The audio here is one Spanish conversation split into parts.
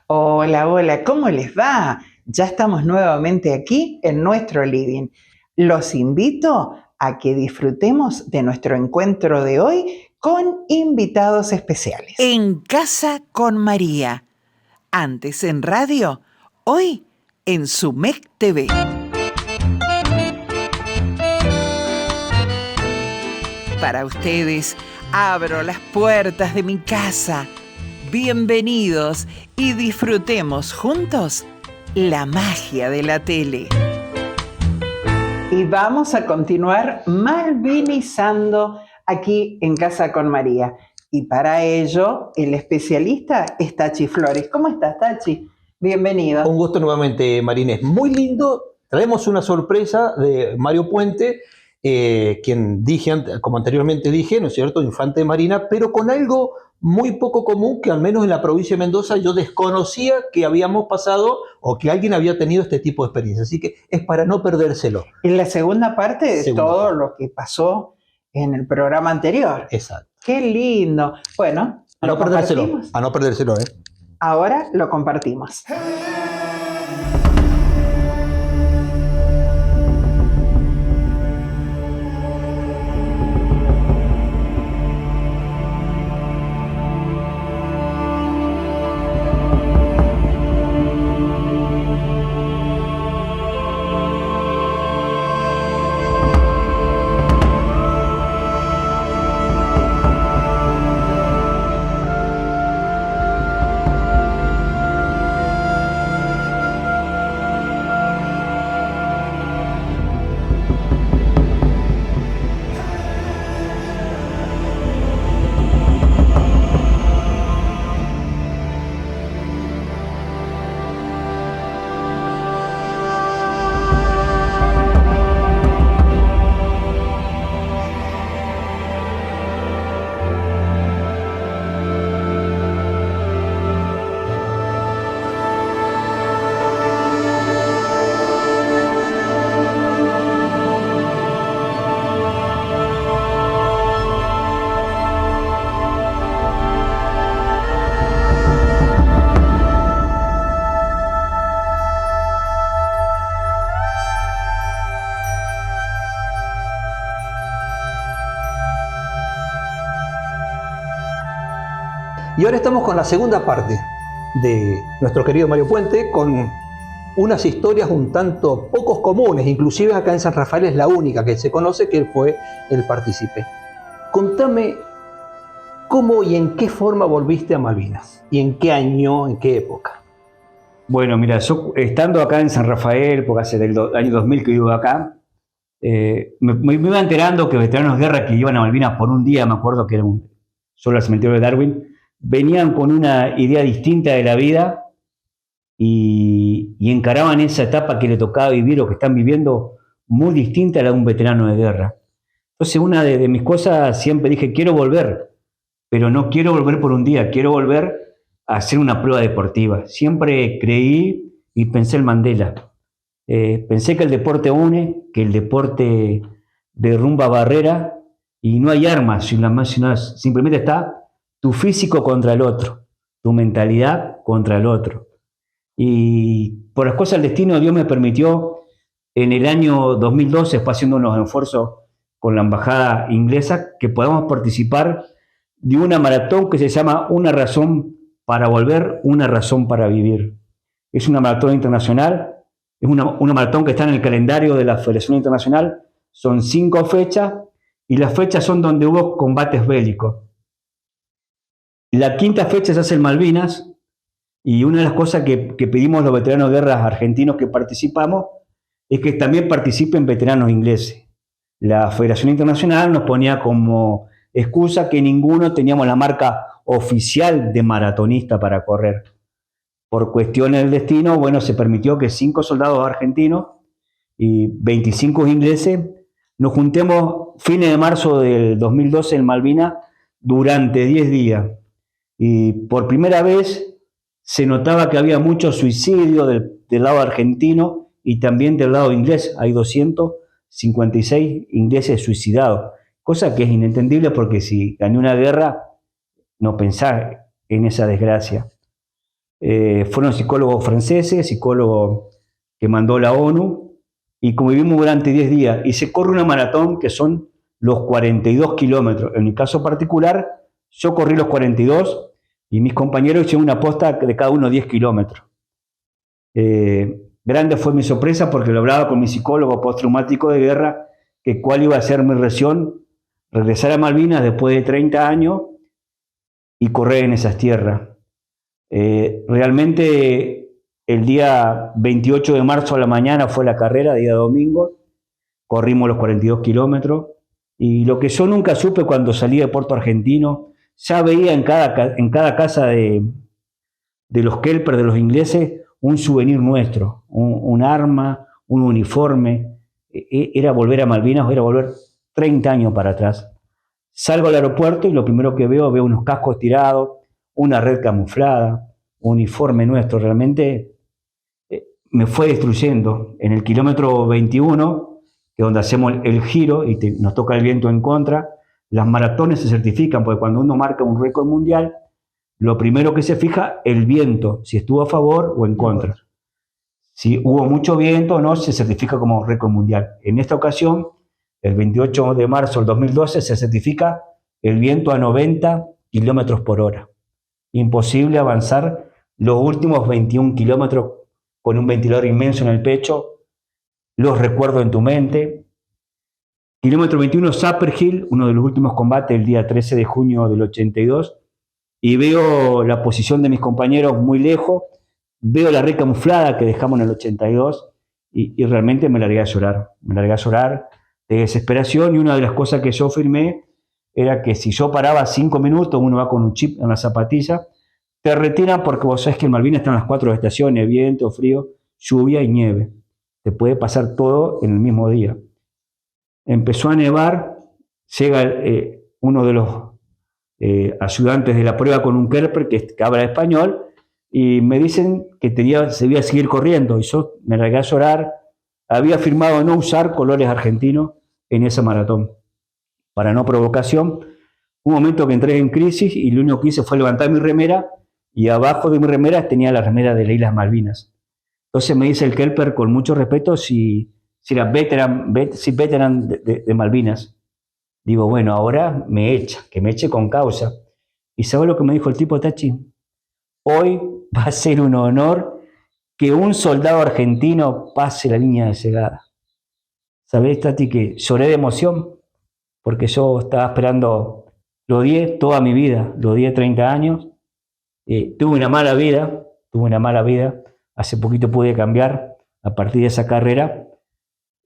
Hola, hola, ¿cómo les va? Ya estamos nuevamente aquí en nuestro living. Los invito a que disfrutemos de nuestro encuentro de hoy con invitados especiales. En Casa con María. Antes en radio, hoy en SUMEC TV. Para ustedes, abro las puertas de mi casa. Bienvenidos y disfrutemos juntos la magia de la tele. Y vamos a continuar malvinizando aquí en Casa con María. Y para ello, el especialista es Tachi Flores. ¿Cómo estás, Tachi? Bienvenido. Un gusto nuevamente, Marinés. Muy lindo. Traemos una sorpresa de Mario Puente, quien dije, como anteriormente dije, ¿no es cierto?, infante de Marina, pero con algo muy poco común que al menos en la provincia de Mendoza yo desconocía que habíamos pasado o que alguien había tenido este tipo de experiencia. Así que es para no perdérselo. En la segunda parte de todo lo que pasó en el programa anterior. Exacto. ¡Qué lindo! Bueno, a no perdérselo. A no perdérselo, ¿eh? Ahora lo compartimos. Y ahora estamos con la segunda parte de nuestro querido Mario Puente, con unas historias un tanto pocos comunes, inclusive acá en San Rafael es la única que se conoce que él fue el partícipe. Contame cómo y en qué forma volviste a Malvinas, y en qué año, en qué época. Bueno, mira, yo estando acá en San Rafael, porque hace del año 2000 que vivo acá, me iba enterando que veteranos de guerra que iban a Malvinas por un día, me acuerdo que era solo el cementerio de Darwin, venían con una idea distinta de la vida y encaraban esa etapa que le tocaba vivir o que están viviendo muy distinta a la de un veterano de guerra. Entonces una de mis cosas siempre dije, quiero volver, pero no quiero volver por un día, quiero volver a hacer una prueba deportiva. Siempre creí y pensé en Mandela. Pensé que el deporte une, que el deporte derrumba barreras y no hay armas, simplemente está tu físico contra el otro, tu mentalidad contra el otro. Y por las cosas del destino, Dios me permitió en el año 2012, haciendo unos esfuerzos con la embajada inglesa, que podamos participar de una maratón que se llama Una razón para volver, una razón para vivir. Es una maratón internacional, es una maratón que está en el calendario de la Federación Internacional, son 5 fechas y las fechas son donde hubo combates bélicos. La quinta fecha se hace en Malvinas y una de las cosas que pedimos los veteranos de guerra argentinos que participamos es que también participen veteranos ingleses. La Federación Internacional nos ponía como excusa que ninguno teníamos la marca oficial de maratonista para correr. Por cuestiones del destino, bueno, se permitió que 5 soldados argentinos y 25 ingleses nos juntemos fines de marzo del 2012 en Malvinas durante 10 días. Y por primera vez se notaba que había mucho suicidio del lado argentino y también del lado inglés. Hay 256 ingleses suicidados, cosa que es inentendible porque si gané una guerra no pensás en esa desgracia. Fueron psicólogos franceses, psicólogos que mandó la ONU, y convivimos durante 10 días. Y se corre una maratón que son los 42 kilómetros. En mi caso particular, yo corrí los 42 y mis compañeros hicieron una posta de cada uno 10 kilómetros. Grande fue mi sorpresa porque lo hablaba con mi psicólogo postraumático de guerra, que cuál iba a ser mi reacción, regresar a Malvinas después de 30 años y correr en esas tierras. Realmente el día 28 de marzo a la mañana fue la carrera, día domingo, corrimos los 42 kilómetros, y lo que yo nunca supe cuando salí de Puerto Argentino, ya veía en cada casa de los Kelper, de los ingleses, un souvenir nuestro, un arma, un uniforme. Era volver a Malvinas, era volver 30 años para atrás. Salgo al aeropuerto y lo primero que veo unos cascos tirados, una red camuflada, un uniforme nuestro. Realmente me fue destruyendo. En el kilómetro 21, que es donde hacemos el giro y nos toca el viento en contra, las maratones se certifican, porque cuando uno marca un récord mundial, lo primero que se fija el viento, si estuvo a favor o en contra. Si hubo mucho viento o no, se certifica como récord mundial. En esta ocasión, el 28 de marzo del 2012, se certifica el viento a 90 kilómetros por hora. Imposible avanzar los últimos 21 kilómetros con un ventilador inmenso en el pecho, los recuerdo en tu mente. Kilómetro 21, Sapper Hill, uno de los últimos combates, el día 13 de junio del 82, y veo la posición de mis compañeros muy lejos, veo la red camuflada que dejamos en el 82, y realmente me largué a llorar de desesperación. Y una de las cosas que yo firmé era que si yo paraba 5 minutos, uno va con un chip en la zapatilla, te retiran, porque vos sabés que en Malvinas están las 4 estaciones: viento, frío, lluvia y nieve. Te puede pasar todo en el mismo día. Empezó a nevar, llega uno de los ayudantes de la prueba con un Kelper que habla español, y me dicen que debía seguir corriendo, y yo me largué a llorar. Había firmado no usar colores argentinos en esa maratón, para no provocación. Un momento que entré en crisis y lo único que hice fue levantar mi remera, y abajo de mi remera tenía la remera de las Islas Malvinas. Entonces me dice el Kelper con mucho respeto si era veteran de Malvinas. Digo, bueno, ahora que me eche con causa. ¿Y sabes lo que me dijo el tipo, Tachi? Hoy va a ser un honor que un soldado argentino pase la línea de llegada. ¿Sabés, Tati, que lloré de emoción? Porque yo estaba esperando, lo odié toda mi vida, lo odié 30 años. Tuve una mala vida. Hace poquito pude cambiar a partir de esa carrera,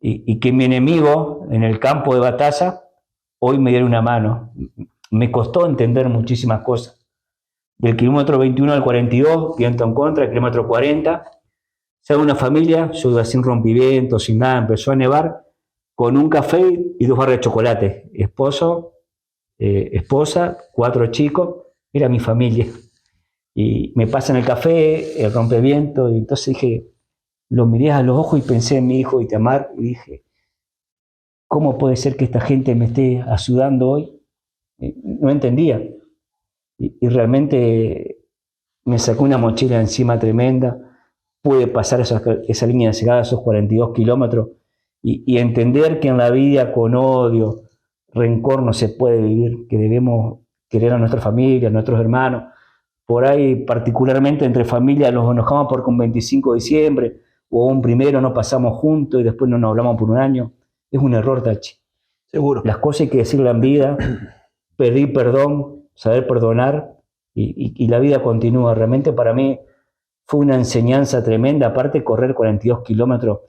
y que mi enemigo en el campo de batalla hoy me diera una mano. Me costó entender muchísimas cosas. Del kilómetro 21 al 42, viento en contra, el kilómetro 40, ya una familia, yo iba sin rompimientos, sin nada, empezó a nevar, con un café y 2 barras de chocolate. Esposo, esposa, 4 chicos, era mi familia. Y me pasan el café, el rompeviento, y entonces dije, lo miré a los ojos y pensé en mi hijo Itamar, y dije, ¿cómo puede ser que esta gente me esté ayudando hoy? No entendía. Y realmente me sacó una mochila encima tremenda. Pude pasar esa línea de llegada, esos 42 kilómetros, y entender que en la vida con odio, rencor no se puede vivir, que debemos querer a nuestra familia, a nuestros hermanos. Por ahí, particularmente entre familias, nos enojamos porque un 25 de diciembre o un 1 no pasamos juntos y después no nos hablamos por un año. Es un error, Tachi. Seguro. Las cosas hay que decirlas en vida, pedir perdón, saber perdonar, y la vida continúa. Realmente para mí fue una enseñanza tremenda. Aparte, correr 42 kilómetros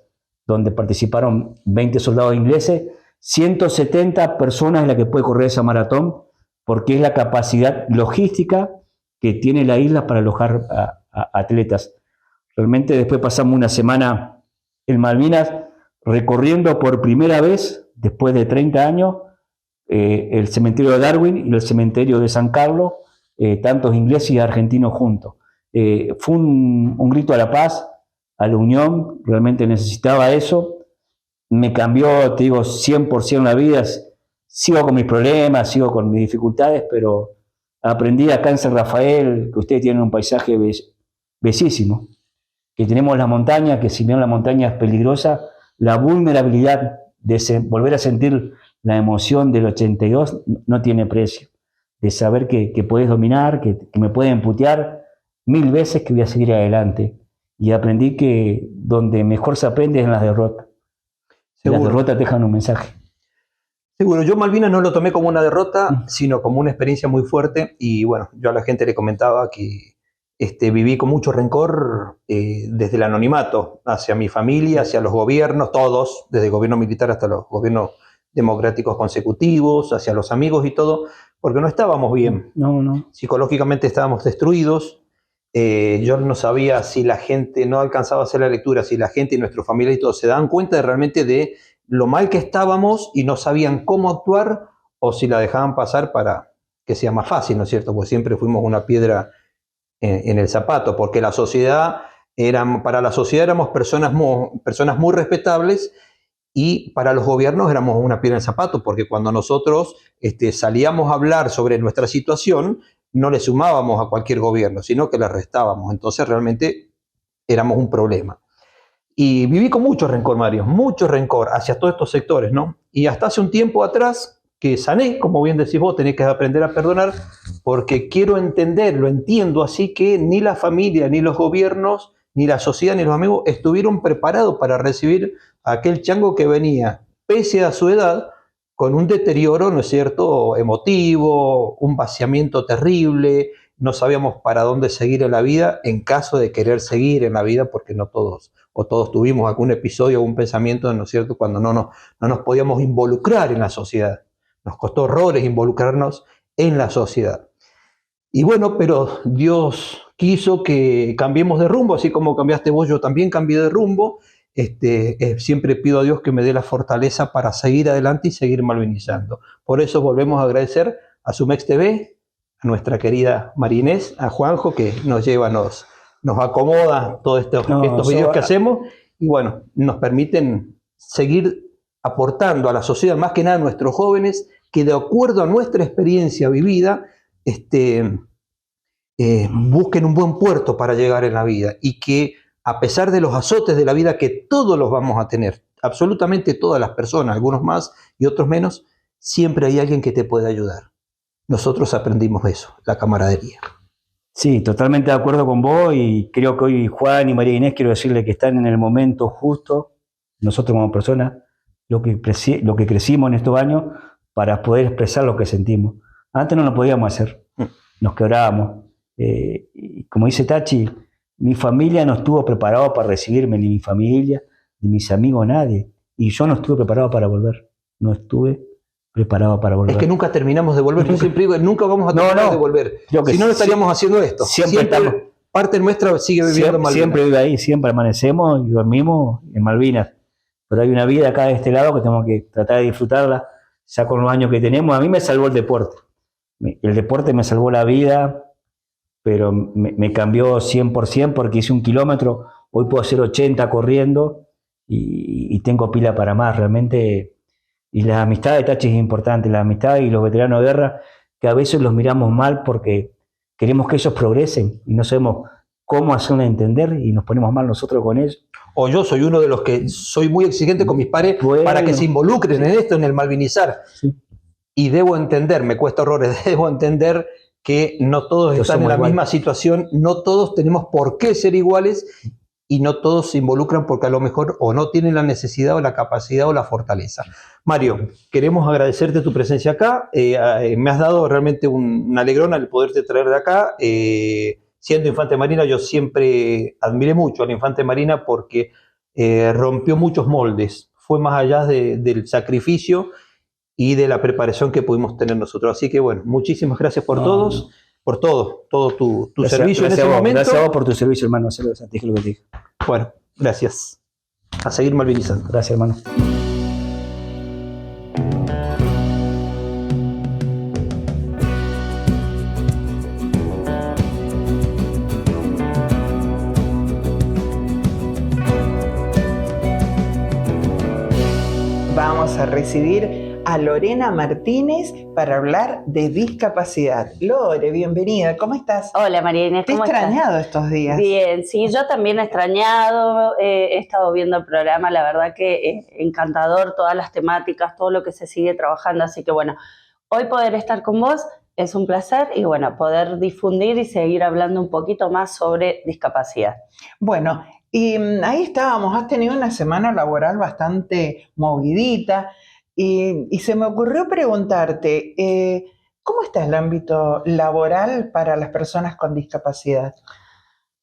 donde participaron 20 soldados ingleses, 170 personas en las que puede correr esa maratón, porque es la capacidad logística que tiene la isla para alojar a atletas. Realmente después pasamos una semana en Malvinas recorriendo por primera vez, después de 30 años, el cementerio de Darwin y el cementerio de San Carlos, tantos ingleses y argentinos juntos. Fue un grito a la paz, a la unión. Realmente necesitaba eso. Me cambió, te digo, 100% la vida. Sigo con mis problemas, sigo con mis dificultades, pero aprendí acá en San Rafael, que ustedes tienen un paisaje bellísimo, que tenemos la montaña, que si bien la montaña es peligrosa, la vulnerabilidad de volver a sentir la emoción del 82 no tiene precio, de saber que puedes dominar, que me pueden putear 1000 veces, que voy a seguir adelante. Y aprendí que donde mejor se aprende es en las derrotas. Las derrotas te dejan un mensaje. Seguro, yo Malvinas no lo tomé como una derrota, sino como una experiencia muy fuerte. Y bueno, yo a la gente le comentaba que viví con mucho rencor desde el anonimato, hacia mi familia, hacia los gobiernos, todos, desde el gobierno militar hasta los gobiernos democráticos consecutivos, hacia los amigos y todo, porque no estábamos bien. No. Psicológicamente estábamos destruidos. Yo no sabía si la gente, no alcanzaba a hacer la lectura, si la gente y nuestra familia y todos se daban cuenta realmente de lo mal que estábamos y no sabían cómo actuar, o si la dejaban pasar para que sea más fácil, ¿no es cierto? Porque siempre fuimos una piedra en el zapato, porque para la sociedad éramos personas muy respetables, y para los gobiernos éramos una piedra en el zapato, porque cuando nosotros salíamos a hablar sobre nuestra situación, no le sumábamos a cualquier gobierno, sino que le restábamos. Entonces realmente éramos un problema. Y viví con mucho rencor, Mario, mucho rencor hacia todos estos sectores, ¿no? Y hasta hace un tiempo atrás que sané, como bien decís vos, tenés que aprender a perdonar, porque quiero entender, lo entiendo así, que ni la familia, ni los gobiernos, ni la sociedad, ni los amigos estuvieron preparados para recibir a aquel chango que venía, pese a su edad, con un deterioro, ¿no es cierto?, emotivo, un vaciamiento terrible. No sabíamos para dónde seguir en la vida en caso de querer seguir en la vida, porque no todos, o todos tuvimos algún episodio, algún pensamiento, ¿no es cierto?, cuando no nos podíamos involucrar en la sociedad. Nos costó horrores involucrarnos en la sociedad. Y bueno, pero Dios quiso que cambiemos de rumbo, así como cambiaste vos, yo también cambié de rumbo. Siempre pido a Dios que me dé la fortaleza para seguir adelante y seguir malvinizando. Por eso volvemos a agradecer a Sumex TV, a nuestra querida María Inés, a Juanjo, que nos lleva, nos acomoda todos estos videos que hacemos, y bueno, nos permiten seguir aportando a la sociedad, más que nada a nuestros jóvenes, que de acuerdo a nuestra experiencia vivida, busquen un buen puerto para llegar en la vida, y que a pesar de los azotes de la vida, que todos los vamos a tener, absolutamente todas las personas, algunos más y otros menos, siempre hay alguien que te puede ayudar. Nosotros aprendimos eso, la camaradería. Sí, totalmente de acuerdo con vos, y creo que hoy Juan y María Inés, quiero decirle que están en el momento justo, nosotros como personas, lo que crecimos en estos años, para poder expresar lo que sentimos. Antes no lo podíamos hacer, nos quebrábamos. Y como dice Tachi, mi familia no estuvo preparada para recibirme, ni mi familia, ni mis amigos, nadie. Y yo no estuve preparado para volver. No estuve preparado para volver. Es que nunca terminamos de volver. Yo siempre digo, nunca vamos a terminar de volver. Si no, estaríamos haciendo esto. Siempre parte nuestra sigue viviendo en Malvinas. Siempre vive ahí, siempre amanecemos y dormimos en Malvinas. Pero hay una vida acá de este lado que tenemos que tratar de disfrutarla, ya con los años que tenemos. A mí me salvó el deporte. El deporte me salvó la vida, pero me cambió 100%, porque hice 1 kilómetro, hoy puedo hacer 80 corriendo y tengo pila para más realmente. Y la amistad de Tachi es importante, la amistad y los veteranos de guerra, que a veces los miramos mal porque queremos que ellos progresen y no sabemos cómo hacerles entender, y nos ponemos mal nosotros con ellos. O yo soy uno de los que soy muy exigente con mis pares para que se involucren en esto, en el malvinizar. Sí. Y debo entender, me cuesta horrores, debo entender que no todos están en la misma situación, no todos tenemos por qué ser iguales, y no todos se involucran porque a lo mejor o no tienen la necesidad o la capacidad o la fortaleza. Mario, queremos agradecerte tu presencia acá. Me has dado realmente un alegrón al poderte traer de acá. Siendo Infante Marina, yo siempre admiré mucho al Infante Marina porque rompió muchos moldes. Fue más allá del sacrificio y de la preparación que pudimos tener nosotros. Así que bueno, muchísimas gracias por todo tu servicio en ese momento. Gracias a vos por tu servicio, hermano. Dije lo que te dije. Bueno, gracias. A seguir malvinizando. Gracias, hermano. Vamos a recibir a Lorena Martínez para hablar de discapacidad. Lore, bienvenida, ¿cómo estás? Hola María Inés, ¿Te he ¿cómo estás? extrañado estos días? Bien, sí, yo también he extrañado, he estado viendo el programa, la verdad que es encantador, todas las temáticas, todo lo que se sigue trabajando, así que bueno, hoy poder estar con vos es un placer y bueno, poder difundir y seguir hablando un poquito más sobre discapacidad. Bueno, y ahí estábamos, has tenido una semana laboral bastante movidita y se me ocurrió preguntarte, ¿cómo está el ámbito laboral para las personas con discapacidad?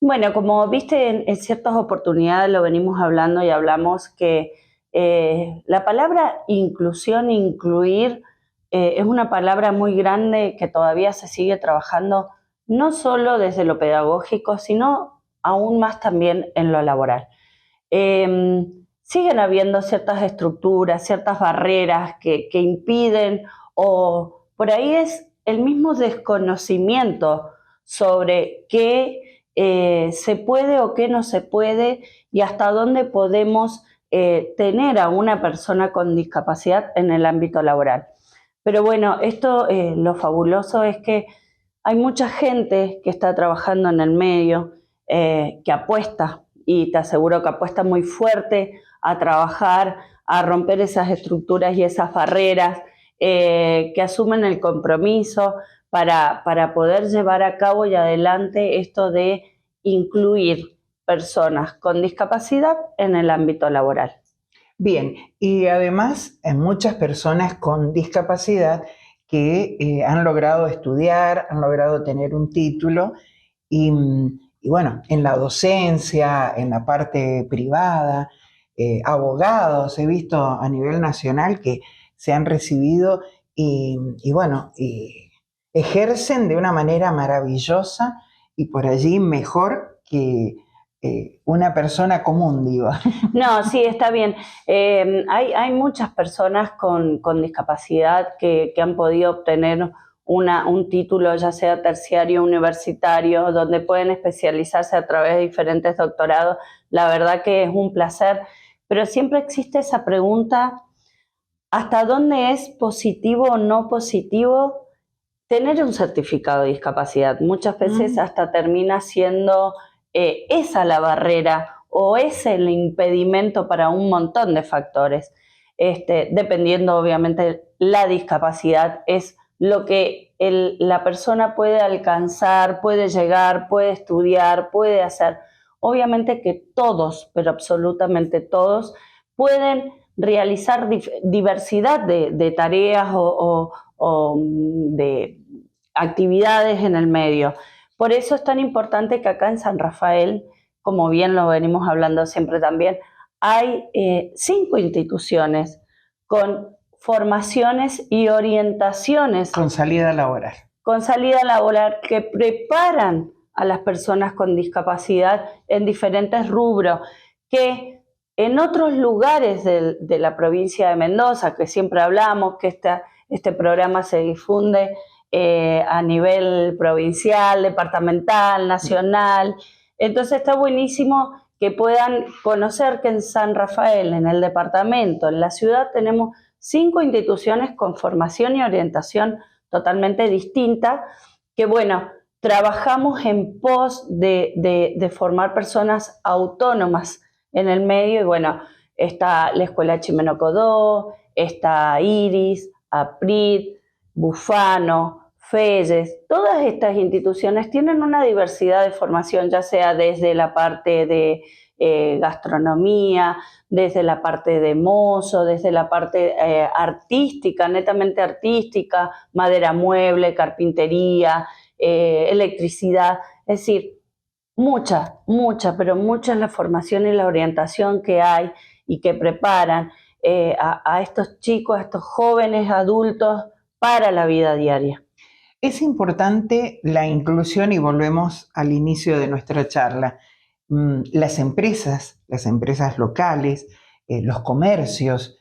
Bueno, como viste, en ciertas oportunidades lo venimos hablando y hablamos que la palabra inclusión, incluir, es una palabra muy grande que todavía se sigue trabajando, no solo desde lo pedagógico, sino aún más también en lo laboral. Siguen habiendo ciertas estructuras, ciertas barreras que impiden, o por ahí es el mismo desconocimiento sobre qué se puede o qué no se puede y hasta dónde podemos tener a una persona con discapacidad en el ámbito laboral. Pero bueno, esto lo fabuloso es que hay mucha gente que está trabajando en el medio, que apuesta, y te aseguro que apuesta muy fuerte a trabajar, a romper esas estructuras y esas barreras, que asumen el compromiso para poder llevar a cabo y adelante esto de incluir personas con discapacidad en el ámbito laboral. Bien, y además hay muchas personas con discapacidad que han logrado estudiar, han logrado tener un título y bueno, en la docencia, en la parte privada, abogados he visto a nivel nacional que se han recibido y bueno, y ejercen de una manera maravillosa y por allí mejor que una persona común, digo. No, sí, está bien. Hay muchas personas con discapacidad que han podido obtener un título, ya sea terciario, universitario, donde pueden especializarse a través de diferentes doctorados. La verdad que es un placer, pero siempre existe esa pregunta, ¿hasta dónde es positivo o no positivo tener un certificado de discapacidad? Muchas veces hasta termina siendo esa la barrera o es el impedimento para un montón de factores. Dependiendo, obviamente, la discapacidad es lo que la persona puede alcanzar, puede llegar, puede estudiar, puede hacer. Obviamente que todos, pero absolutamente todos, pueden realizar diversidad de tareas o de actividades en el medio. Por eso es tan importante que acá en San Rafael, como bien lo venimos hablando siempre también, hay 5 instituciones con formaciones y orientaciones Con salida laboral. Con salida laboral que preparan a las personas con discapacidad en diferentes rubros, que en otros lugares de la provincia de Mendoza, que siempre hablamos que este programa se difunde a nivel provincial, departamental, nacional. Entonces está buenísimo que puedan conocer que en San Rafael, en el departamento, en la ciudad, tenemos 5 instituciones con formación y orientación totalmente distinta, que bueno, trabajamos en pos de formar personas autónomas en el medio, y bueno, está la Escuela Chimeno Codó, está Iris, APRID, Bufano, Felles. Todas estas instituciones tienen una diversidad de formación, ya sea desde la parte de gastronomía, desde la parte de mozo, desde la parte artística, netamente artística, madera mueble, carpintería, electricidad, es decir, mucha, pero mucha es la formación y la orientación que hay y que preparan a estos chicos, a estos jóvenes adultos para la vida diaria. Es importante la inclusión y volvemos al inicio de nuestra charla. Las empresas locales, los comercios,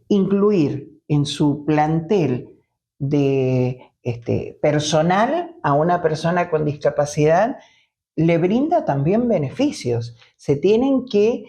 incluir en su plantel de personal a una persona con discapacidad le brinda también beneficios. Se tienen que,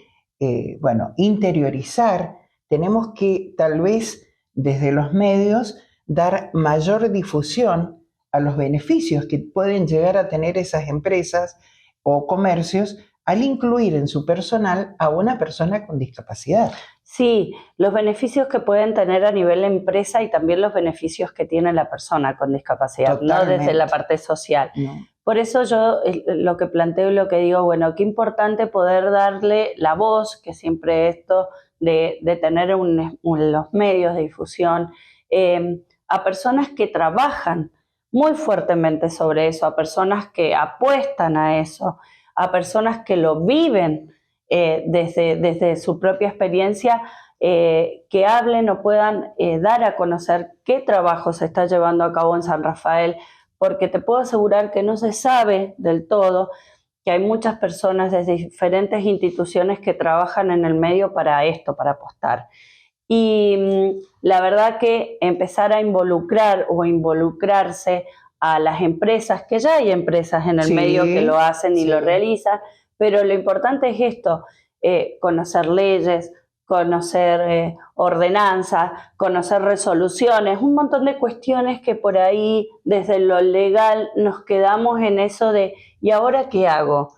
interiorizar, tenemos que tal vez desde los medios, dar mayor difusión a los beneficios que pueden llegar a tener esas empresas o comercios al incluir en su personal a una persona con discapacidad. Sí, los beneficios que pueden tener a nivel empresa y también los beneficios que tiene la persona con discapacidad, Totalmente. no desde la parte social. No. Por eso yo lo que planteo y lo que digo, bueno, qué importante poder darle la voz, que siempre esto de tener los medios de difusión, a personas que trabajan muy fuertemente sobre eso, a personas que apuestan a eso, a personas que lo viven desde su propia experiencia, que hablen o puedan dar a conocer qué trabajo se está llevando a cabo en San Rafael, porque te puedo asegurar que no se sabe del todo que hay muchas personas desde diferentes instituciones que trabajan en el medio para esto, para apostar. Y la verdad que empezar a involucrar o involucrarse a las empresas, que ya hay empresas en el medio que lo hacen y lo realizan, pero lo importante es esto, conocer leyes, conocer ordenanzas, conocer resoluciones, un montón de cuestiones que por ahí desde lo legal nos quedamos en eso de ¿y ahora qué hago?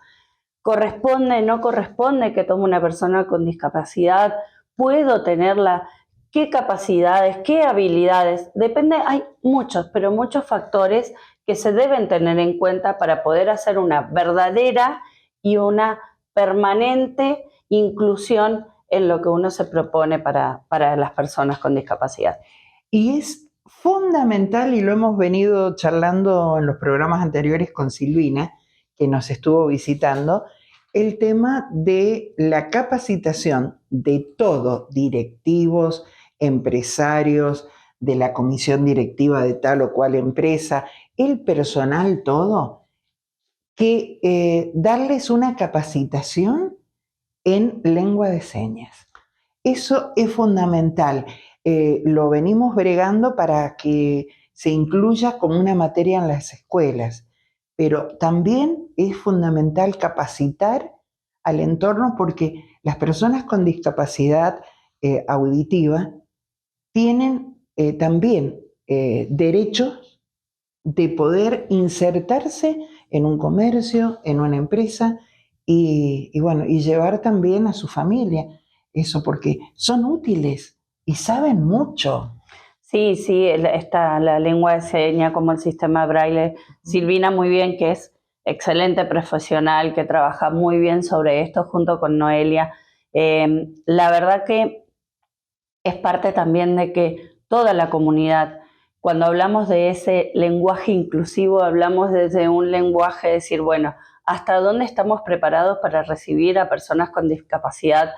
¿Corresponde, no corresponde que tome una persona con discapacidad? ¿Puedo tenerla? ¿Qué capacidades? ¿Qué habilidades? Depende, hay muchos, pero muchos factores que se deben tener en cuenta para poder hacer una verdadera y una permanente inclusión en lo que uno se propone para las personas con discapacidad. Y es fundamental, y lo hemos venido charlando en los programas anteriores con Silvina, que nos estuvo visitando, el tema de la capacitación de todos, directivos, empresarios, de la comisión directiva de tal o cual empresa, el personal todo, que darles una capacitación en lengua de señas. Eso es fundamental. Lo venimos bregando para que se incluya como una materia en las escuelas, pero también es fundamental capacitar al entorno porque las personas con discapacidad auditiva tienen también derechos de poder insertarse en un comercio, en una empresa y llevar también a su familia eso, porque son útiles y saben mucho. Sí, está la lengua de señas como el sistema Braille. Silvina muy bien, que es excelente profesional, que trabaja muy bien sobre esto junto con Noelia. La verdad que es parte también de que toda la comunidad, cuando hablamos de ese lenguaje inclusivo, hablamos desde un lenguaje de decir, bueno, ¿hasta dónde estamos preparados para recibir a personas con discapacidad?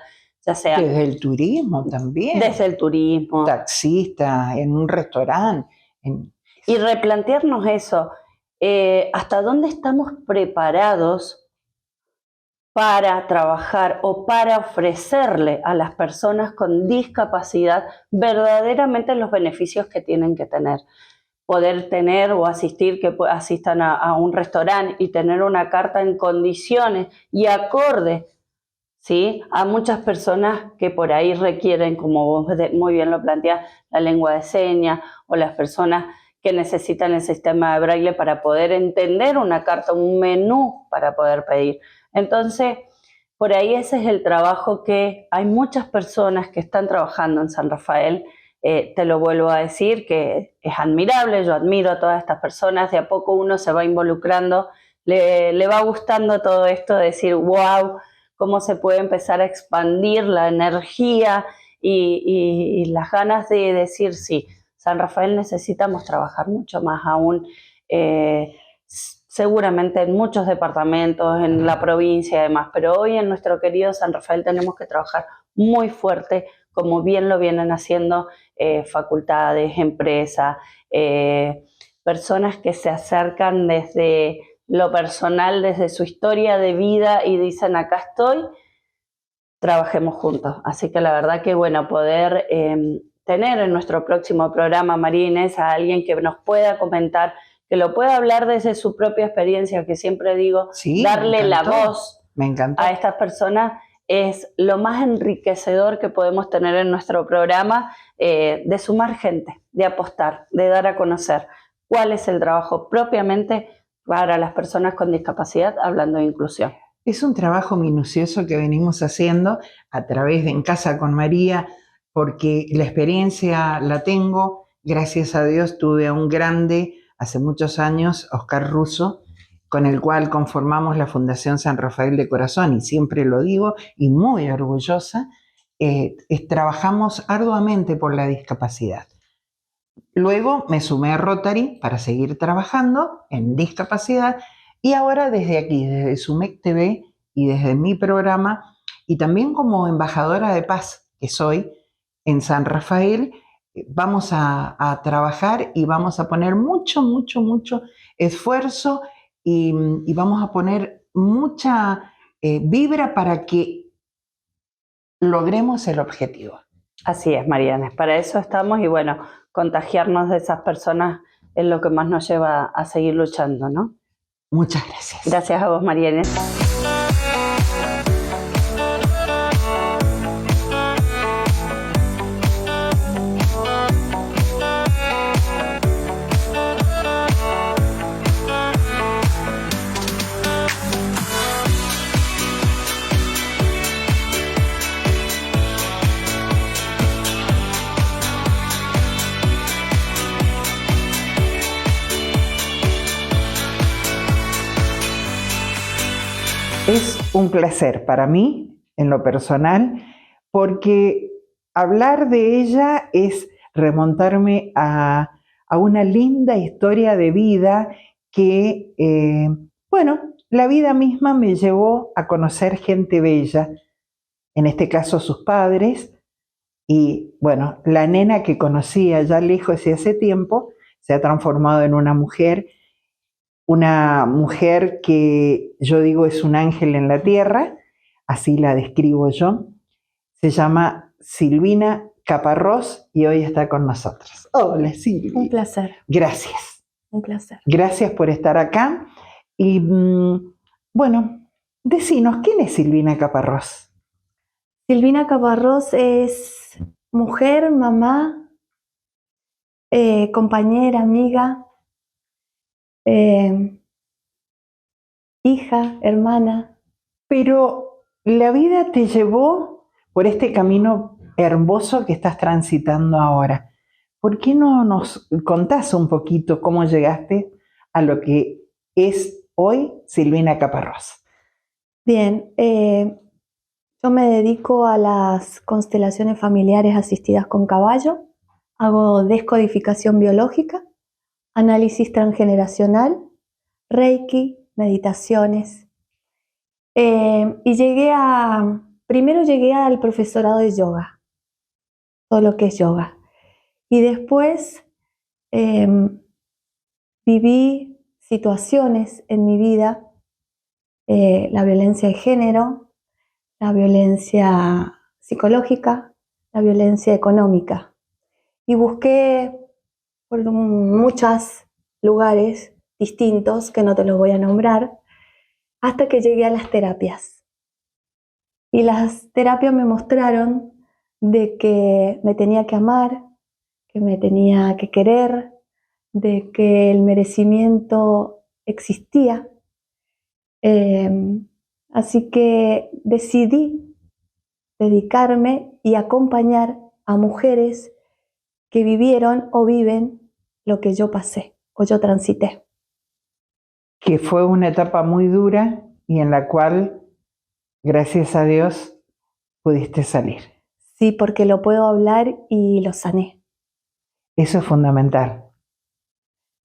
Ya sea desde el turismo también. Desde el turismo. Taxista, en un restaurante. Y replantearnos eso, ¿hasta dónde estamos preparados para trabajar o para ofrecerle a las personas con discapacidad verdaderamente los beneficios que tienen que tener? Poder tener o asistir, que asistan a un restaurante y tener una carta en condiciones y acorde, ¿sí?, a muchas personas que por ahí requieren, como vos muy bien lo planteás, la lengua de señas, o las personas que necesitan el sistema de Braille para poder entender una carta, un menú para poder pedir. Entonces, por ahí ese es el trabajo que hay muchas personas que están trabajando en San Rafael. Te lo vuelvo a decir, que es admirable, yo admiro a todas estas personas, de a poco uno se va involucrando, le va gustando todo esto, de decir, wow, cómo se puede empezar a expandir la energía y las ganas de decir, sí, San Rafael necesitamos trabajar mucho más aún, seguramente en muchos departamentos, en la provincia y demás, pero hoy en nuestro querido San Rafael tenemos que trabajar muy fuerte, como bien lo vienen haciendo facultades, empresas, personas que se acercan desde lo personal, desde su historia de vida y dicen, acá estoy, trabajemos juntos. Así que la verdad que bueno, poder tener en nuestro próximo programa, María Inés, a alguien que nos pueda comentar, que lo pueda hablar desde su propia experiencia, que siempre digo, Sí, darle la voz me encantó a estas personas, es lo más enriquecedor que podemos tener en nuestro programa, de sumar gente, de apostar, de dar a conocer cuál es el trabajo propiamente para las personas con discapacidad, hablando de inclusión. Es un trabajo minucioso que venimos haciendo a través de En Casa con María, porque la experiencia la tengo. Gracias a Dios tuve a un grande hace muchos años, Oscar Russo, con el cual conformamos la Fundación San Rafael de Corazón, y siempre lo digo, y muy orgullosa, trabajamos arduamente por la discapacidad. Luego me sumé a Rotary para seguir trabajando en discapacidad, y ahora desde aquí, desde SUMEC TV y desde mi programa, y también como embajadora de paz que soy en San Rafael, vamos a trabajar y vamos a poner mucho esfuerzo y vamos a poner mucha vibra para que logremos el objetivo. Así es, Mariana, para eso estamos, y bueno, contagiarnos de esas personas es lo que más nos lleva a seguir luchando, ¿no? Muchas gracias. Gracias a vos, Mariana. Es un placer para mí, en lo personal, porque hablar de ella es remontarme a una linda historia de vida que, bueno, la vida misma me llevó a conocer gente bella, en este caso sus padres, y bueno, la nena que conocía ya lejos y hace tiempo se ha transformado en una mujer que yo digo es un ángel en la tierra, así la describo yo. Se llama Silvina Caparrós y hoy está con nosotros. Hola, Silvia. Un placer. Gracias. Un placer. Gracias por estar acá. Y bueno, decinos, ¿quién es Silvina Caparrós? Silvina Caparrós es mujer, mamá, compañera, amiga, hija, hermana. Pero la vida te llevó por este camino hermoso que estás transitando ahora. ¿Por qué no nos contás un poquito cómo llegaste a lo que es hoy Silvina Caparrós? Bien, yo me dedico a las constelaciones familiares asistidas con caballo, hago descodificación biológica, análisis transgeneracional, Reiki, meditaciones. Y primero llegué al profesorado de yoga, todo lo que es yoga. Y después viví situaciones en mi vida, la violencia de género, la violencia psicológica, la violencia económica. Y busqué por muchos lugares distintos, que no te los voy a nombrar, hasta que llegué a las terapias. Y las terapias me mostraron de que me tenía que amar, que me tenía que querer, de que el merecimiento existía. Así que decidí dedicarme y acompañar a mujeres que vivieron o viven lo que yo pasé o yo transité. Que fue una etapa muy dura y en la cual, gracias a Dios, pudiste salir. Sí, porque lo puedo hablar y lo sané. Eso es fundamental.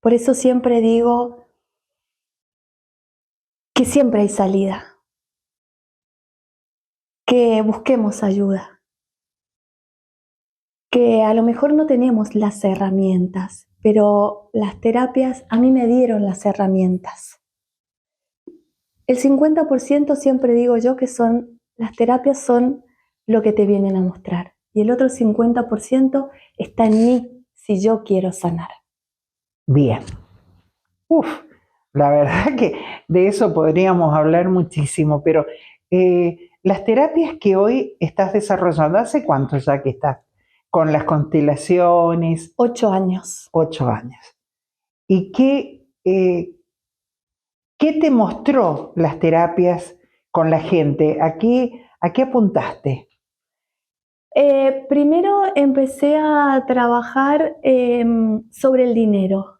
Por eso siempre digo que siempre hay salida, que busquemos ayuda, que a lo mejor no tenemos las herramientas, pero las terapias a mí me dieron las herramientas. El 50% siempre digo yo que las terapias son lo que te vienen a mostrar, y el otro 50% está en mí si yo quiero sanar. Bien. La verdad que de eso podríamos hablar muchísimo, pero las terapias que hoy estás desarrollando, ¿hace cuánto ya que estás con las constelaciones? 8 años. 8 años. ¿Y qué te mostró las terapias con la gente? ¿A qué apuntaste? Primero empecé a trabajar sobre el dinero.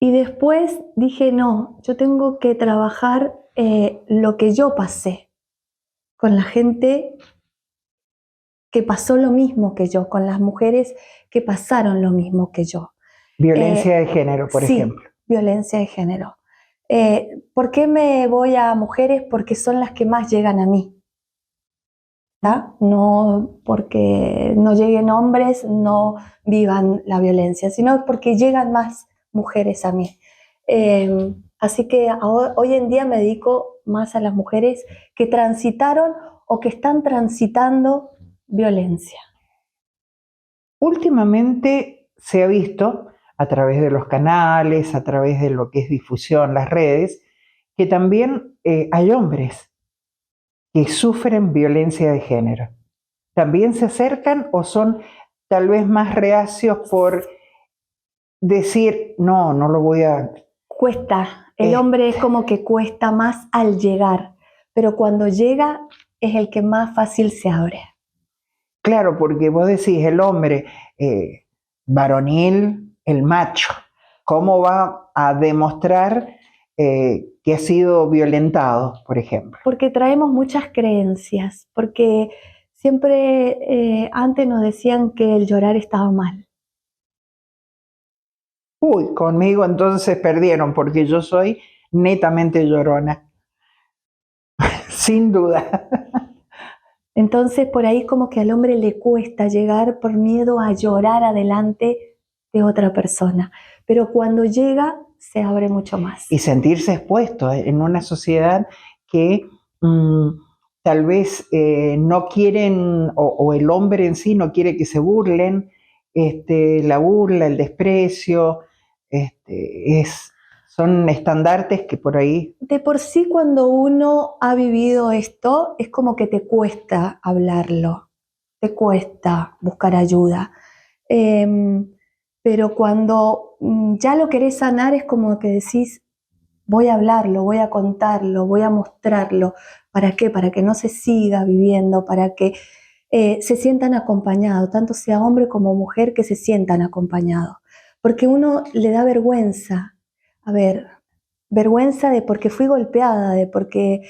Y después dije, no, yo tengo que trabajar lo que yo pasé con la gente que pasó lo mismo que yo, con las mujeres que pasaron lo mismo que yo. Violencia de género, por sí, ejemplo. Violencia de género. ¿Por qué me voy a mujeres? Porque son las que más llegan a mí. ¿Tá? No porque no lleguen hombres, no vivan la violencia, sino porque llegan más mujeres a mí. Así que hoy en día me dedico más a las mujeres que transitaron o que están transitando violencia. Últimamente se ha visto a través de los canales, a través de lo que es difusión, las redes, que también hay hombres que sufren violencia de género. ¿También se acercan o son tal vez más reacios por decir, no lo voy a... Cuesta, el hombre es como que cuesta más al llegar, pero cuando llega es el que más fácil se abre. Claro, porque vos decís, el hombre varonil, el macho, ¿cómo va a demostrar que ha sido violentado, por ejemplo? Porque traemos muchas creencias, porque siempre antes nos decían que el llorar estaba mal. Uy, conmigo entonces perdieron, porque yo soy netamente llorona, sin duda. Entonces por ahí como que al hombre le cuesta llegar por miedo a llorar adelante de otra persona, pero cuando llega se abre mucho más. Y sentirse expuesto en una sociedad que tal vez no quieren, o el hombre en sí no quiere que se burlen, la burla, el desprecio, son estandartes que por ahí... De por sí cuando uno ha vivido esto es como que te cuesta hablarlo, te cuesta buscar ayuda. Pero cuando ya lo querés sanar es como que decís, voy a hablarlo, voy a contarlo, voy a mostrarlo. ¿Para qué? Para que no se siga viviendo, para que se sientan acompañados, tanto sea hombre como mujer, que se sientan acompañados. Porque uno le da vergüenza, vergüenza de porque fui golpeada, de porque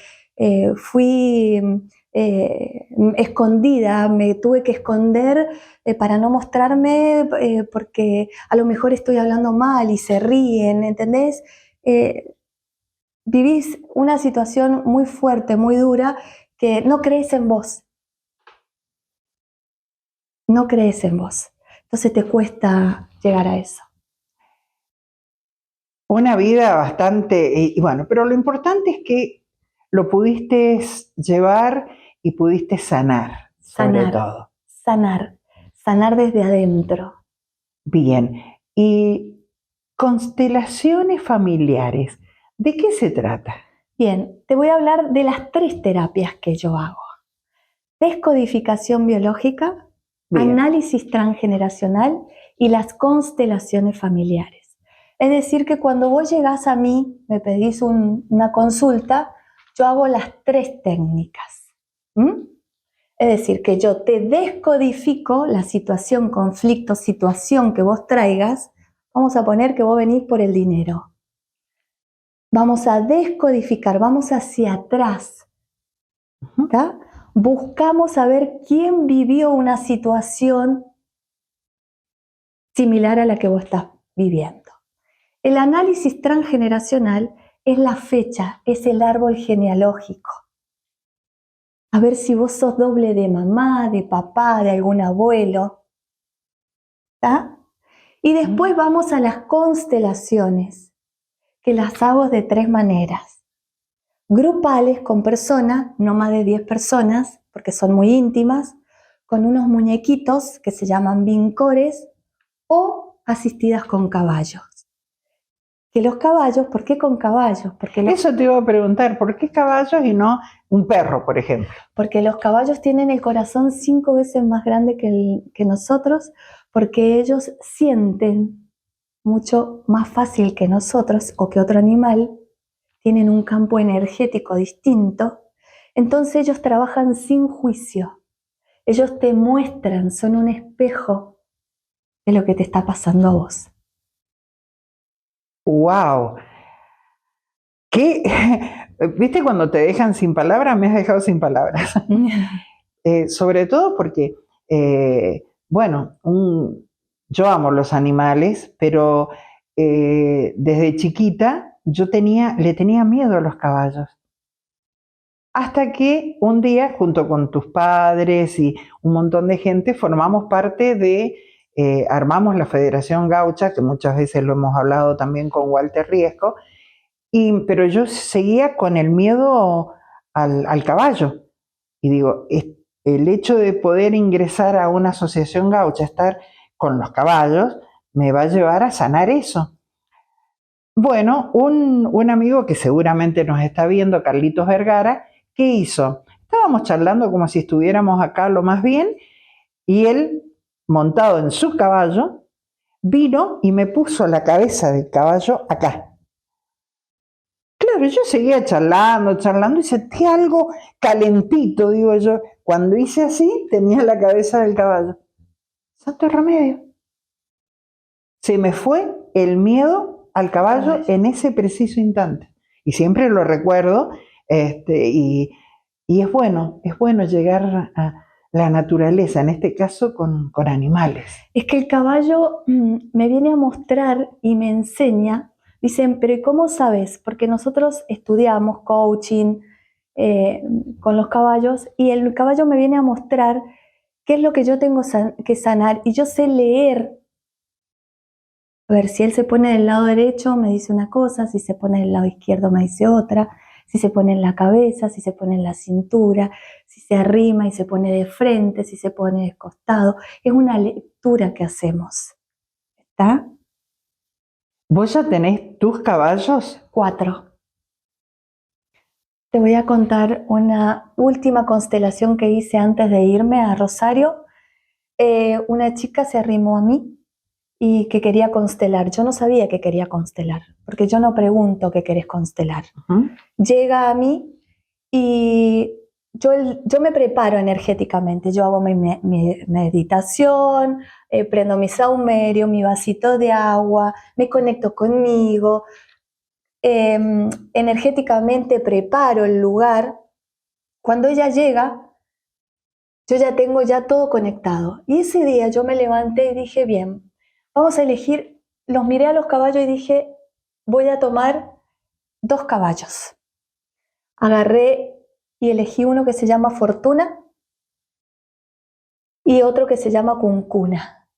fui escondida, me tuve que esconder para no mostrarme porque a lo mejor estoy hablando mal y se ríen, ¿entendés? Vivís una situación muy fuerte, muy dura, que no crees en vos. No crees en vos. Entonces te cuesta llegar a eso. Una vida bastante, y bueno, pero lo importante es que lo pudiste llevar y pudiste sanar, sobre todo. Sanar desde adentro. Bien, y constelaciones familiares, ¿de qué se trata? Bien, te voy a hablar de las 3 terapias que yo hago. Descodificación biológica, Bien. análisis transgeneracional y las constelaciones familiares. Es decir, que cuando vos llegás a mí, me pedís una consulta, yo hago las 3 técnicas. Es decir, que yo te descodifico la situación, conflicto, situación que vos traigas. Vamos a poner que vos venís por el dinero. Vamos a descodificar, vamos hacia atrás. ¿Tá? Buscamos saber quién vivió una situación similar a la que vos estás viviendo. El análisis transgeneracional es la fecha, es el árbol genealógico. A ver si vos sos doble de mamá, de papá, de algún abuelo. ¿Tá? Y después vamos a las constelaciones, que las hago de 3 maneras. Grupales con personas, no más de 10 personas, porque son muy íntimas, con unos muñequitos que se llaman vincores, o asistidas con caballos. Que los caballos, ¿por qué con caballos? Eso te iba a preguntar, ¿por qué caballos y no un perro, por ejemplo? Porque los caballos tienen el corazón 5 veces más grande que nosotros, porque ellos sienten mucho más fácil que nosotros o que otro animal, tienen un campo energético distinto, entonces ellos trabajan sin juicio. Ellos te muestran, son un espejo de lo que te está pasando a vos. ¡Wow! ¿Qué? ¿Viste cuando te dejan sin palabras? Me has dejado sin palabras. Sobre todo porque, bueno, yo amo los animales, pero desde chiquita yo le tenía miedo a los caballos. Hasta que un día, junto con tus padres y un montón de gente, formamos parte armamos la Federación Gaucha, que muchas veces lo hemos hablado también con Walter Riesco, pero yo seguía con el miedo al caballo. Y digo, el hecho de poder ingresar a una asociación gaucha, estar con los caballos, me va a llevar a sanar eso. Bueno, un amigo que seguramente nos está viendo, Carlitos Vergara, ¿qué hizo? Estábamos charlando como si estuviéramos acá lo más bien, y él, montado en su caballo, vino y me puso la cabeza del caballo acá. Claro, yo seguía charlando y sentí algo calentito, digo yo. Cuando hice así, tenía la cabeza del caballo. Santo remedio. Se me fue el miedo al caballo en ese preciso instante. Y siempre lo recuerdo, y es bueno llegar a la naturaleza, en este caso con animales. Es que el caballo me viene a mostrar y me enseña. Dicen, pero ¿y cómo sabes? Porque nosotros estudiamos coaching con los caballos y el caballo me viene a mostrar qué es lo que yo tengo que sanar y yo sé leer. A ver, si él se pone del lado derecho me dice una cosa, si se pone del lado izquierdo me dice otra, si se pone en la cabeza, si se pone en la cintura, si se arrima y se pone de frente, si se pone de costado. Es una lectura que hacemos. ¿Está? ¿Vos ya tenés tus caballos? 4. Te voy a contar una última constelación que hice antes de irme a Rosario. Una chica se arrimó a mí y que quería constelar. Yo no sabía que quería constelar, porque yo no pregunto qué querés constelar. Llega a mí y yo me preparo energéticamente. Yo hago mi meditación, prendo mi saumerio, mi vasito de agua, me conecto conmigo. Energéticamente preparo el lugar. Cuando ella llega, yo ya tengo todo conectado. Y ese día yo me levanté y dije, bien, vamos a elegir. Los miré a los caballos y dije, voy a tomar 2 caballos. Agarré y elegí uno que se llama Fortuna y otro que se llama Cuncuna.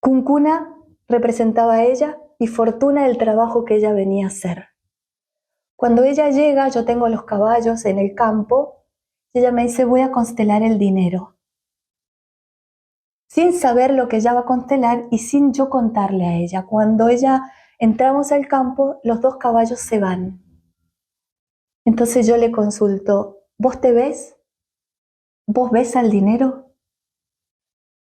Cuncuna representaba a ella y Fortuna el trabajo que ella venía a hacer. Cuando ella llega, yo tengo los caballos en el campo y ella me dice, voy a constelar el dinero. Sin saber lo que ella va a constelar y sin yo contarle a ella. Cuando entramos al campo, los 2 caballos se van. Entonces yo le consulto, ¿vos te ves? ¿Vos ves al dinero?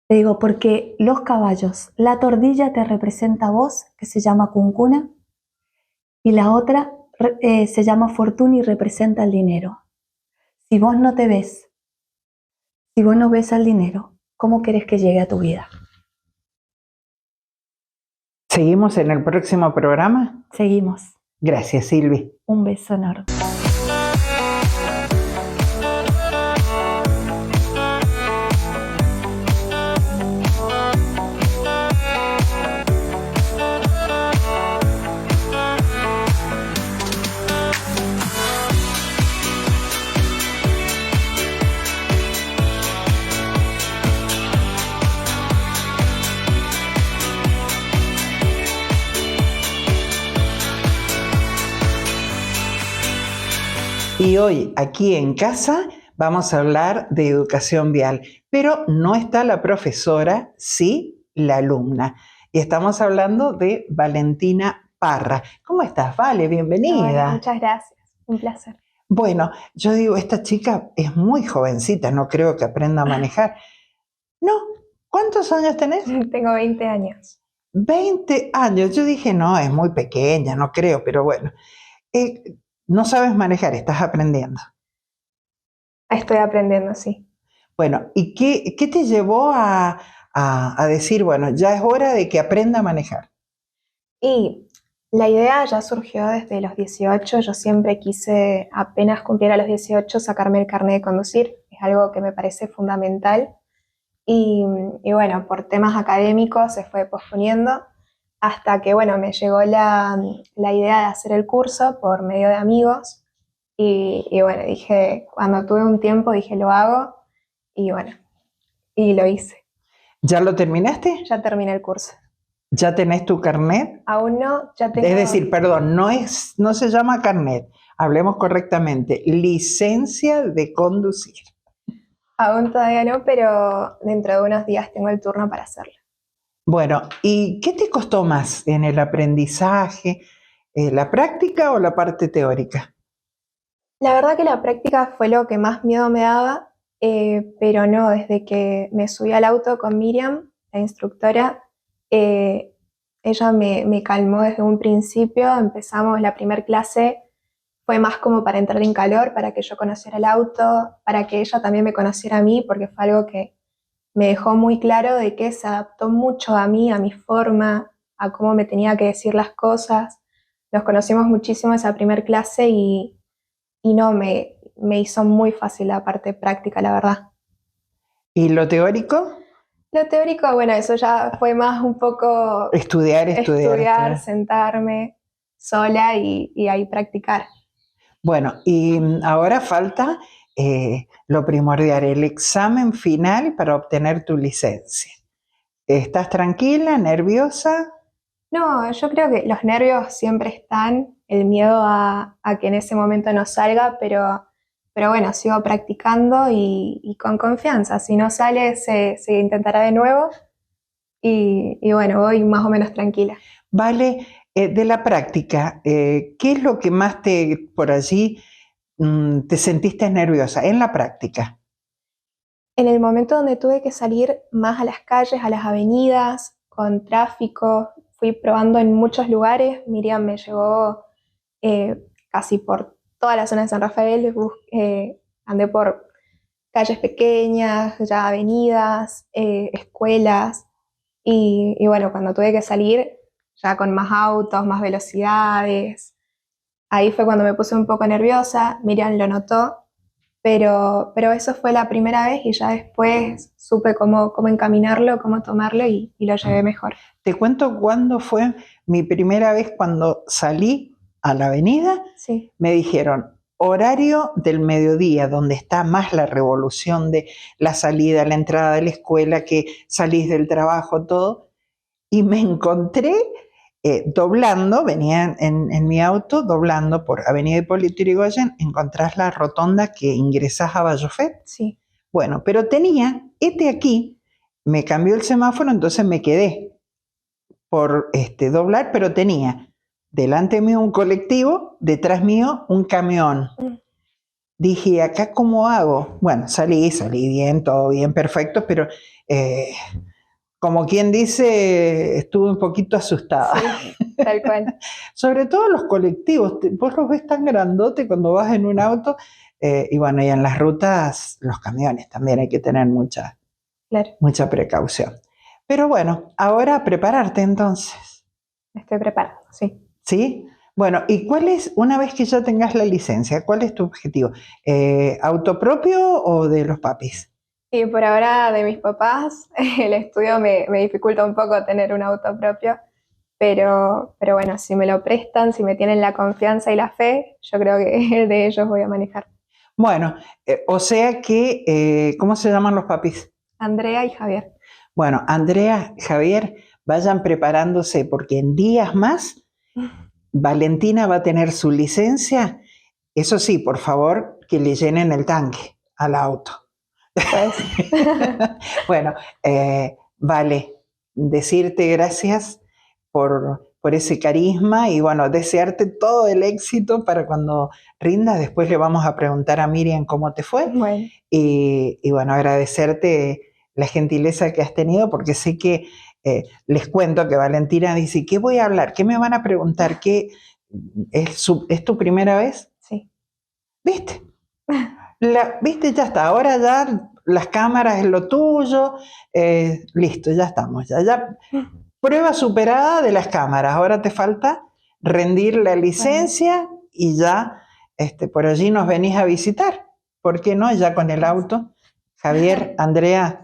Le digo, porque los caballos, la tordilla te representa a vos, que se llama Cuncuna, y la otra se llama Fortuna y representa el dinero. Si vos no te ves, si vos no ves al dinero, ¿cómo querés que llegue a tu vida? ¿Seguimos en el próximo programa? Seguimos. Gracias, Silvi. Un beso enorme. Y hoy, aquí en casa, vamos a hablar de educación vial, pero no está la profesora, sí la alumna. Y estamos hablando de Valentina Parra. ¿Cómo estás, Vale? Bienvenida. Hola, muchas gracias, un placer. Bueno, yo digo, esta chica es muy jovencita, no creo que aprenda a manejar. No, ¿cuántos años tenés? Tengo 20 años. 20 años. Yo dije, no, es muy pequeña, no creo, pero bueno. No sabes manejar, estás aprendiendo. Estoy aprendiendo, sí. Bueno, ¿y qué te llevó a decir, bueno, ya es hora de que aprenda a manejar? Y la idea ya surgió desde los 18. Yo siempre quise, apenas cumpliera los 18, sacarme el carnet de conducir. Es algo que me parece fundamental. Y bueno, por temas académicos se fue posponiendo hasta que, bueno, me llegó la idea de hacer el curso por medio de amigos. Y bueno, dije, cuando tuve un tiempo, dije, lo hago. Y bueno, y lo hice. ¿Ya lo terminaste? Ya terminé el curso. ¿Ya tenés tu carnet? Aún no, ya tengo... Es decir, perdón, no se llama carnet, hablemos correctamente, licencia de conducir. Aún todavía no, pero dentro de unos días tengo el turno para hacerlo. Bueno, ¿y qué te costó más en el aprendizaje, la práctica o la parte teórica? La verdad que la práctica fue lo que más miedo me daba, pero no, desde que me subí al auto con Miriam, la instructora, ella me calmó desde un principio. Empezamos la primera clase, fue más como para entrar en calor, para que yo conociera el auto, para que ella también me conociera a mí, porque fue algo que me dejó muy claro de que se adaptó mucho a mí, a mi forma, a cómo me tenía que decir las cosas. Nos conocimos muchísimo esa primera clase y no, me hizo muy fácil la parte práctica, la verdad. ¿Y lo teórico? Lo teórico, bueno, eso ya fue más un poco Estudiar. sentarme sola y ahí practicar. Bueno, y ahora falta lo primordial, el examen final para obtener tu licencia. ¿Estás tranquila, nerviosa? No, yo creo que los nervios siempre están, el miedo a que en ese momento no salga, pero bueno, sigo practicando y con confianza. Si no sale, se intentará de nuevo y bueno, voy más o menos tranquila. Vale, de la práctica, ¿qué es lo que más por allí te sentiste nerviosa en la práctica? En el momento donde tuve que salir más a las calles, a las avenidas, con tráfico, fui probando en muchos lugares. Miriam me llevó casi por toda la zona de San Rafael, andé por calles pequeñas, ya avenidas, escuelas, y bueno, cuando tuve que salir ya con más autos, más velocidades, ahí fue cuando me puse un poco nerviosa. Miriam lo notó, pero eso fue la primera vez y ya después supe cómo encaminarlo, cómo tomarlo y lo llevé mejor. Te cuento cuándo fue mi primera vez cuando salí a la avenida. Sí. Me dijeron, horario del mediodía, donde está más la revolución de la salida, la entrada de la escuela, que salís del trabajo, todo. Y me encontré doblando, venía en mi auto, doblando por Avenida Hipólito Yrigoyen, encontrás la rotonda que ingresás a Vallofet. Sí. Bueno, pero tenía, aquí, me cambió el semáforo, entonces me quedé por doblar, pero tenía delante mío un colectivo, detrás mío un camión. Dije, ¿acá cómo hago? Bueno, salí bien, todo bien, perfecto, pero como quien dice, estuve un poquito asustada. Sí, tal cual. Sobre todo los colectivos, vos los ves tan grandote cuando vas en un auto, y bueno, y en las rutas, los camiones también hay que tener mucha precaución. Pero bueno, ahora a prepararte entonces. Estoy preparada, sí. ¿Sí? Bueno, ¿y cuál es, una vez que ya tengas la licencia, cuál es tu objetivo? ¿Auto propio o de los papis? Y por ahora de mis papás, el estudio me dificulta un poco tener un auto propio, pero bueno, si me lo prestan, si me tienen la confianza y la fe, yo creo que el de ellos voy a manejar. Bueno, o sea que, ¿cómo se llaman los papis? Andrea y Javier. Bueno, Andrea, Javier, vayan preparándose porque en días más Valentina va a tener su licencia. Eso sí, por favor, que le llenen el tanque al auto. Pues. Bueno, vale, decirte gracias por ese carisma y bueno, desearte todo el éxito para cuando rindas. Después le vamos a preguntar a Miriam cómo te fue. Bueno, Y bueno, agradecerte la gentileza que has tenido, porque sé que les cuento que Valentina dice, ¿qué voy a hablar? ¿Qué me van a preguntar? ¿Qué es tu primera vez? sí. ¿Viste? ¿Viste? Ya está. Ahora ya las cámaras es lo tuyo. Listo, ya estamos. Ya. Prueba superada de las cámaras. Ahora te falta rendir la licencia y ya por allí nos venís a visitar. ¿Por qué no? Ya con el auto. Javier, Andrea,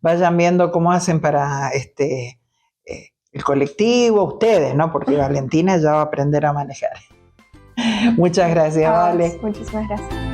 vayan viendo cómo hacen para el colectivo, ustedes, ¿no? Porque Valentina ya va a aprender a manejar. Muchas gracias, A vos, Vale. muchísimas gracias.